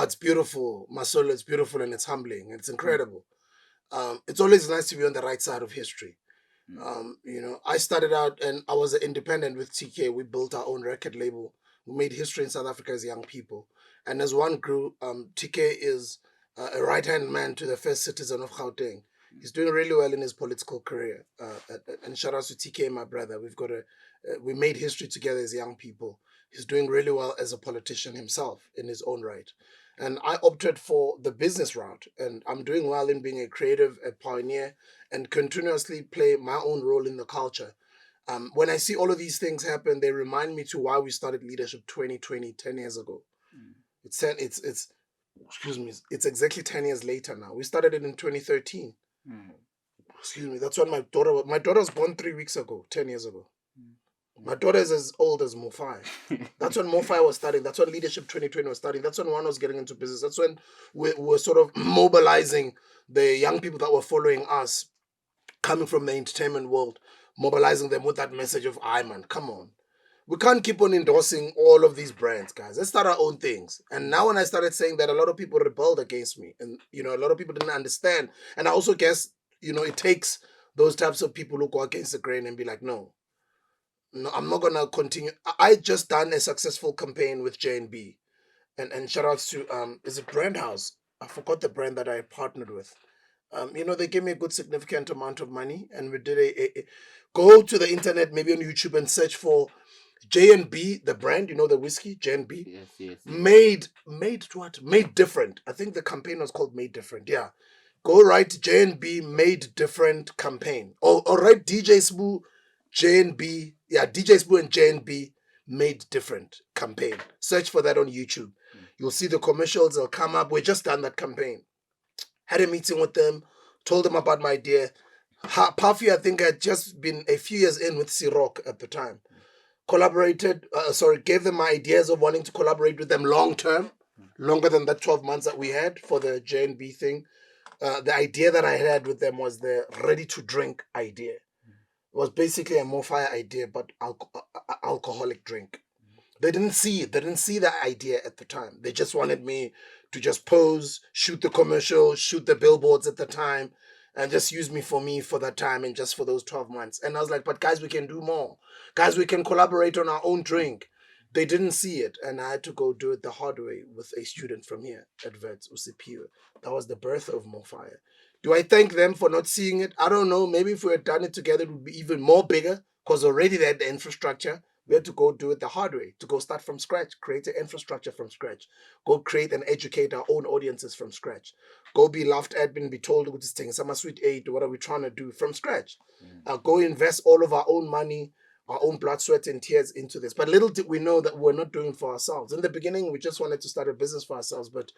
it's beautiful. Masolo, it's beautiful and it's humbling. It's incredible. It's always nice to be on the right side of history. I started out and I was an independent with TK. We built our own record label. We made history in South Africa as young people. And as one grew, TK is a right-hand man to the first citizen of Gauteng. He's doing really well in his political career. And shout out to TK, my brother. We made history together as young people. He's doing really well as a politician himself in his own right. And I opted for the business route. And I'm doing well in being a creative, a pioneer, and continuously play my own role in the culture. When I see all of these things happen, they remind me to why we started Leadership 2020 10 years ago. Excuse me, it's exactly 10 years later now. We started it in 2013. Excuse me, that's when my daughter was born 3 weeks ago, 10 years ago. My daughter is as old as Mofaya. That's when Mofaya was starting. That's when Leadership 2020 was starting. That's when one was getting into business. That's when we were sort of mobilizing the young people that were following us, coming from the entertainment world, mobilizing them with that message of, man, come on. We can't keep on endorsing all of these brands, guys. Let's start our own things. And now when I started saying that, a lot of people rebelled against me. And, a lot of people didn't understand. And I also guess, it takes those types of people who go against the grain and be like, no, I'm not going to continue. I just done a successful campaign with J&B. And shout outs to, is it Brand House? I forgot the brand that I partnered with. They gave me a good significant amount of money. And we did go to the internet, maybe on YouTube, and search for J&B, the brand, the whiskey, J&B. Yes. Made what? Made Different. I think the campaign was called Made Different. Yeah. Go write J&B Made Different campaign. Or write DJ Spoo, J&B. Yeah, DJ Spoo and J&B Made Different campaign. Search for that on YouTube. You'll see the commercials. They'll come up. We just done that campaign. Had a meeting with them. Told them about my idea. Puffy, I think, had just been a few years in with C-Rock at the time. Gave them my ideas of wanting to collaborate with them long term, longer than that 12 months that we had for the J&B thing. The idea that I had with them was the ready to drink idea. It was basically a Mofaya idea, but alcoholic drink. They didn't see it. They didn't see the idea at the time. They just wanted me to just pose, shoot the commercial, shoot the billboards at the time, and just use me for that time and just for those 12 months. And I was like, but guys, we can do more. Guys, we can collaborate on our own drink. They didn't see it, and I had to go do it the hard way with a student from here at Wits, Usipiwe. That was the birth of Mofaya. Do I thank them for not seeing it? I don't know. Maybe if we had done it together, it would be even more bigger because already they had the infrastructure. We had to go do it the hard way, to go start from scratch, create an infrastructure from scratch, go create and educate our own audiences from scratch, go be laughed at and be told what this thing, some sweet aid, what are we trying to do from scratch? Go invest all of our own money, our own blood, sweat, and tears into this. But little did we know that we're not doing it for ourselves. In the beginning, we just wanted to start a business for ourselves, but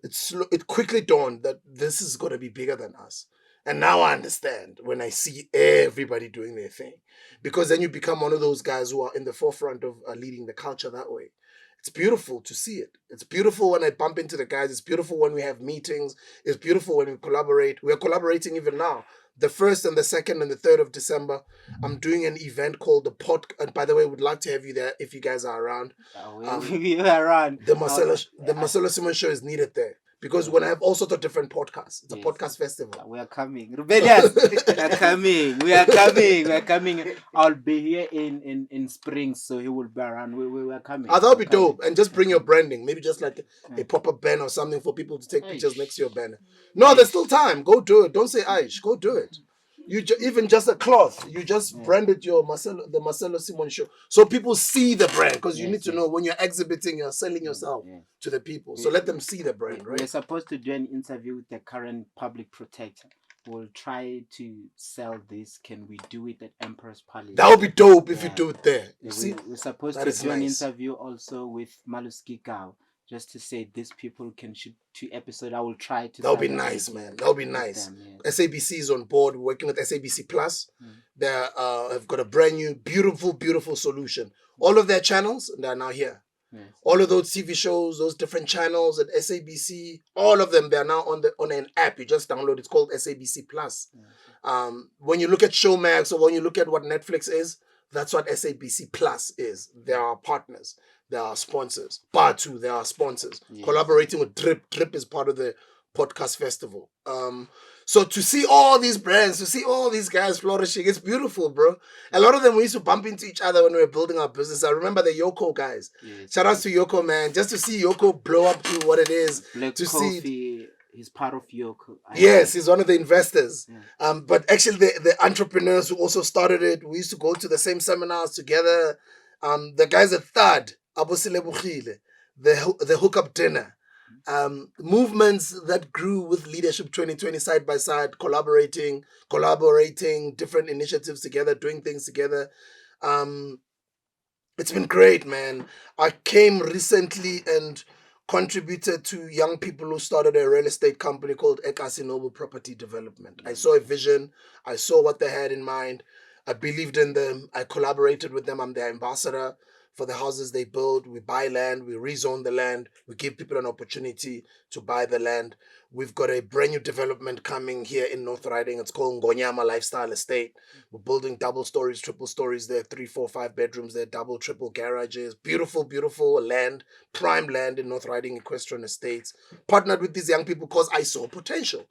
it quickly dawned that this is going to be bigger than us. And now I understand when I see everybody doing their thing. Because then you become one of those guys who are in the forefront of leading the culture that way. It's beautiful to see it. It's beautiful when I bump into the guys. It's beautiful when we have meetings. It's beautiful when we collaborate. We're collaborating even now. The 1st and the 2nd and the 3rd of December, I'm doing an event called the Pod. And by the way, we'd like to have you there if you guys are around. We are around. The Marcelo Simon show is needed there. Because we're going to have all sorts of different podcasts. It's a podcast festival. We are coming. Rebellious. We are coming. I'll be here in spring, so he will be around. We are coming. That would be dope. And just bring your branding. Maybe just like a pop-up banner or something for people to take pictures next to your banner. No, there's still time. Go do it. Don't say Aish. Go do it. Even just a cloth, you just branded the Marcelo Simon show, so people see the brand. Because you need to know when you're exhibiting, you're selling yourself to the people. So let them see the brand, right? We're supposed to do an interview with the current public protector. We'll try to sell this. Can we do it at Emperor's Palace? That would be dope if you do it there. We're supposed to do an interview also with Maluski Gao. Just to say these people can shoot 2 episodes. I will try to. That would be nice, man. That would be nice. SABC is on board. We're working with SABC Plus. They have got a brand new, beautiful solution. All of their channels, they're now here. All of those TV shows, those different channels at SABC, all of them, they're now on an app. You just download. It's called SABC Plus. When you look at Showmax or when you look at what Netflix is, That's what SABC Plus is. They are partners. They are sponsors. Batu, they are sponsors. Yes. Collaborating with Drip. Drip is part of the podcast festival. So to see all these brands, to see all these guys flourishing, it's beautiful, bro. A lot of them we used to bump into each other when we were building our business. I remember the Yoko guys. Yes, Shout out to Yoko, man. Just to see Yoko blow up to what it is. Black to Coffee, see he's part of Yoko. Yes, he's one of the investors. Yeah. But actually, the entrepreneurs who also started it, we used to go to the same seminars together. The guys at Thad, Abosile Bukhile, the hookup dinner, movements that grew with Leadership 2020 side by side, collaborating, different initiatives together, doing things together. It's been great, man. I came recently and contributed to young people who started a real estate company called Ekasi Noble Property Development. I saw a vision. I saw what they had in mind. I believed in them. I collaborated with them. I'm their ambassador for the houses they build. We buy land. We rezone the land. We give people an opportunity to buy the land. We've got a brand new development coming here in North Riding. It's called Ngonyama Lifestyle Estate. We're building double stories, triple stories there, 3, 4, 5 bedrooms there, double, triple garages. Beautiful, beautiful land, prime land in North Riding Equestrian Estates. Partnered with these young people because I saw potential.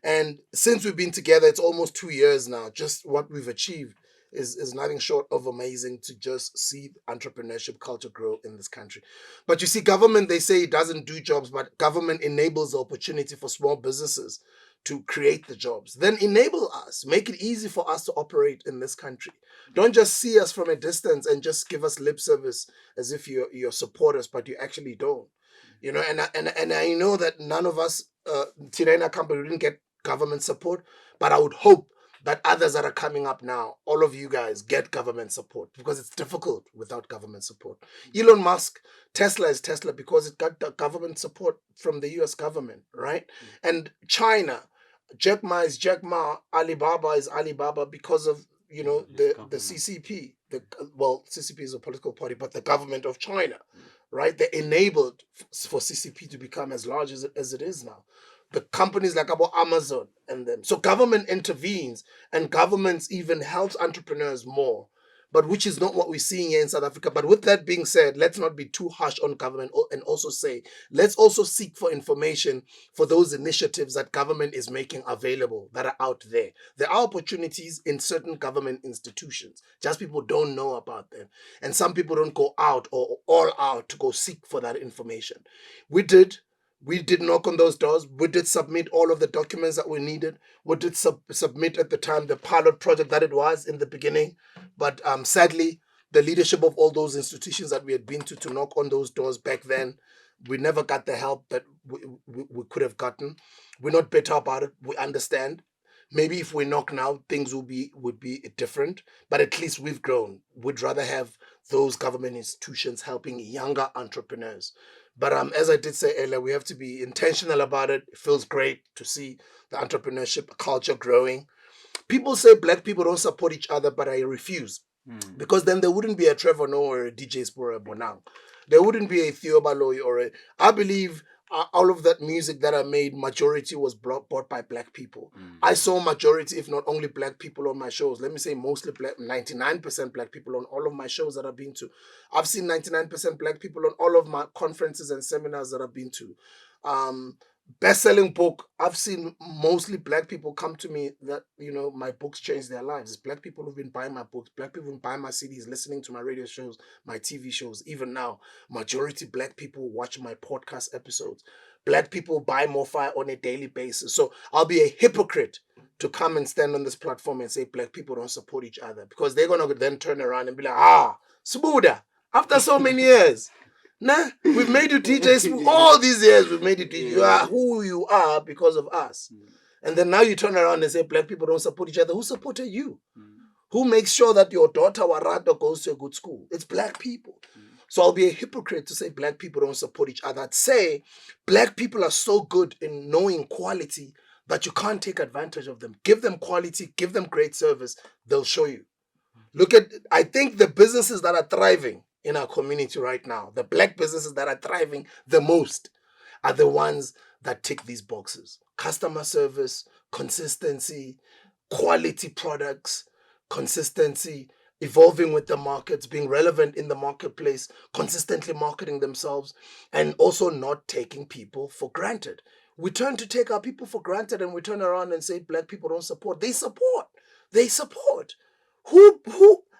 And since we've been together, it's almost 2 years now. Just what we've achieved is nothing short of amazing to just see entrepreneurship culture grow in this country. But you see, government, they say it doesn't do jobs, but government enables the opportunity for small businesses to create the jobs. Then enable us, make it easy for us to operate in this country. Don't just see us from a distance and just give us lip service as if you're supporters, but you actually don't. You know, and I know that none of us, Tirena company, didn't get government support, but I would hope that others that are coming up now, all of you guys, get government support because it's difficult without government support. Elon Musk, Tesla is Tesla because it got the government support from the US government, right? And China, Jack Ma is Jack Ma, Alibaba is Alibaba because of, you know, the CCP. CCP is a political party, but the government of China, right? They enabled for CCP to become as large as it is now. The companies like about Amazon and them. So government intervenes and governments even helps entrepreneurs more, but which is not what we're seeing here in South Africa. But with that being said, let's not be too harsh on government and also say, let's also seek for information for those initiatives that government is making available that are out there. There are opportunities in certain government institutions. Just people don't know about them. And some people don't go out or all out to go seek for that information. We did knock on those doors. We did submit all of the documents that we needed. We did submit at the time the pilot project that it was in the beginning. But sadly, the leadership of all those institutions that we had been to knock on those doors back then, we never got the help that we could have gotten. We're not bitter about it. We understand. Maybe if we knock now, things would be different. But at least we've grown. We'd rather have those government institutions helping younger entrepreneurs. But as I did say earlier, we have to be intentional about it. It feels great to see the entrepreneurship culture growing. People say black people don't support each other, but I refuse. Because then there wouldn't be a Trevor Noah or a DJ Spur or a Bonang. There wouldn't be a Theo Baloy or a... I believe all of that music that I made, majority was bought by black people. I saw majority, if not only black people on my shows. Let me say mostly black, 99% black people on all of my shows that I've been to. I've seen 99% black people on all of my conferences and seminars that I've been to. Best-selling book, I've seen mostly black people come to me that, you know, my books changed their lives. It's black people who've been buying my books, black people who've been buying my CDs, listening to my radio shows, my TV shows. Even now, majority black people watch my podcast episodes. Black people buy Mofaya on a daily basis. So I'll be a hypocrite to come and stand on this platform and say black people don't support each other, because they're going to then turn around and be like, Sbuda, after so many years, nah, we've made you DJs all these years. We've made you DJ. You are who you are because of us. And then now you turn around and say black people don't support each other. Who supported you? Who makes sure that your daughter Warata goes to a good school? It's black people. So I'll be a hypocrite to say black people don't support each other. I'd say black people are so good in knowing quality that you can't take advantage of them. Give them quality, give them great service. They'll show you. I think the businesses that are thriving in our community right now, the black businesses that are thriving the most, are the ones that tick these boxes. Customer service, consistency, quality products, consistency, evolving with the markets, being relevant in the marketplace, consistently marketing themselves, and also not taking people for granted. We turn to take our people for granted and we turn around and say black people don't support. They support. They support.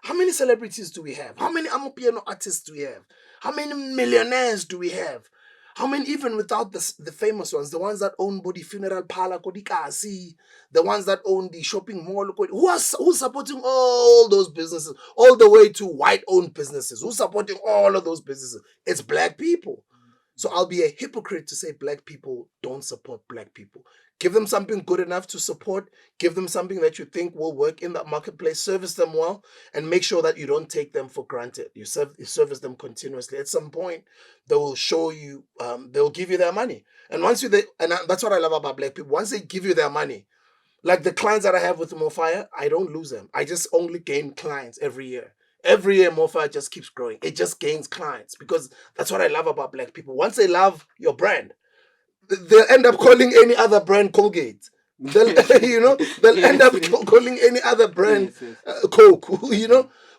How many celebrities do we have? How many Amapiano artists do we have? How many millionaires do we have? How many, even without the famous ones, the ones that own body funeral parlor, Kodikasi, the ones that own the shopping mall, who's supporting all those businesses, all the way to white-owned businesses? Who's supporting all of those businesses? It's black people. So I'll be a hypocrite to say black people don't support black people. Give them something good enough to support. Give them something that you think will work in that marketplace. Service them well, and make sure that you don't take them for granted. You service them continuously. At some point, they will show you. They will give you their money. And that's what I love about black people. Once they give you their money, like the clients that I have with Mofaya, I don't lose them. I just only gain clients every year. Every year, Mofaya just keeps growing. It just gains clients because that's what I love about black people. Once they love your brand, they'll end up calling any other brand Colgate. They'll, they'll end up calling any other brand Yes, yes. Coke.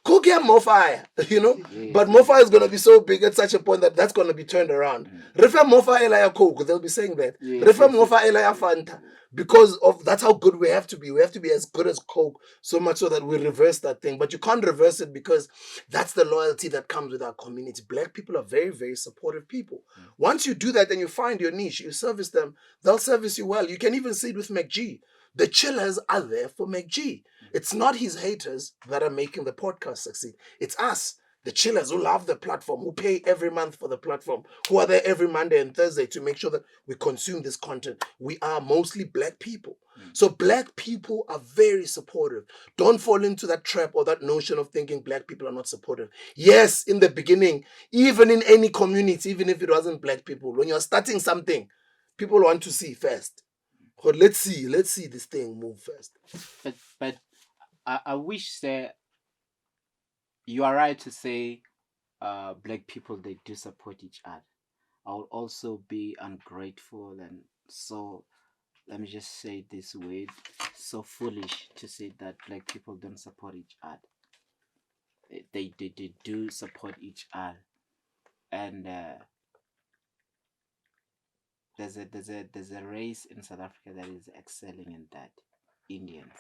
Coke and Mofaya. Yes, But yes. Mofaya is gonna be so big at such a point that that's gonna be turned around. Refa Mofaya Elaya Coke. They'll be saying that. Yes, Refa yes, yes. Mofaya Elaya Fanta. Because of that's how good we have to be. We have to be as good as Coke, so much so that we reverse that thing. But you can't reverse it because that's the loyalty that comes with our community. Black people are very, very supportive people. Once you do that, then you find your niche, you service them, they'll service you well. You can even see it with McG. The chillers are there for McG. It's not his haters that are making the podcast succeed. It's us, the chillers who love the platform, who pay every month for the platform, who are there every Monday and Thursday to make sure that we consume this content. We are mostly black people. So black people are very supportive. Don't fall into that trap or that notion of thinking black people are not supportive. Yes, in the beginning, even in any community, even if it wasn't black people, when you're starting something, people want to see first. But let's see this thing move first. But I wish that you are right to say black people, they do support each other. I would also be ungrateful and so, let me just say this word, so foolish to say that black people don't support each other. They do support each other, and there's a race in South Africa that is excelling in that. Indians.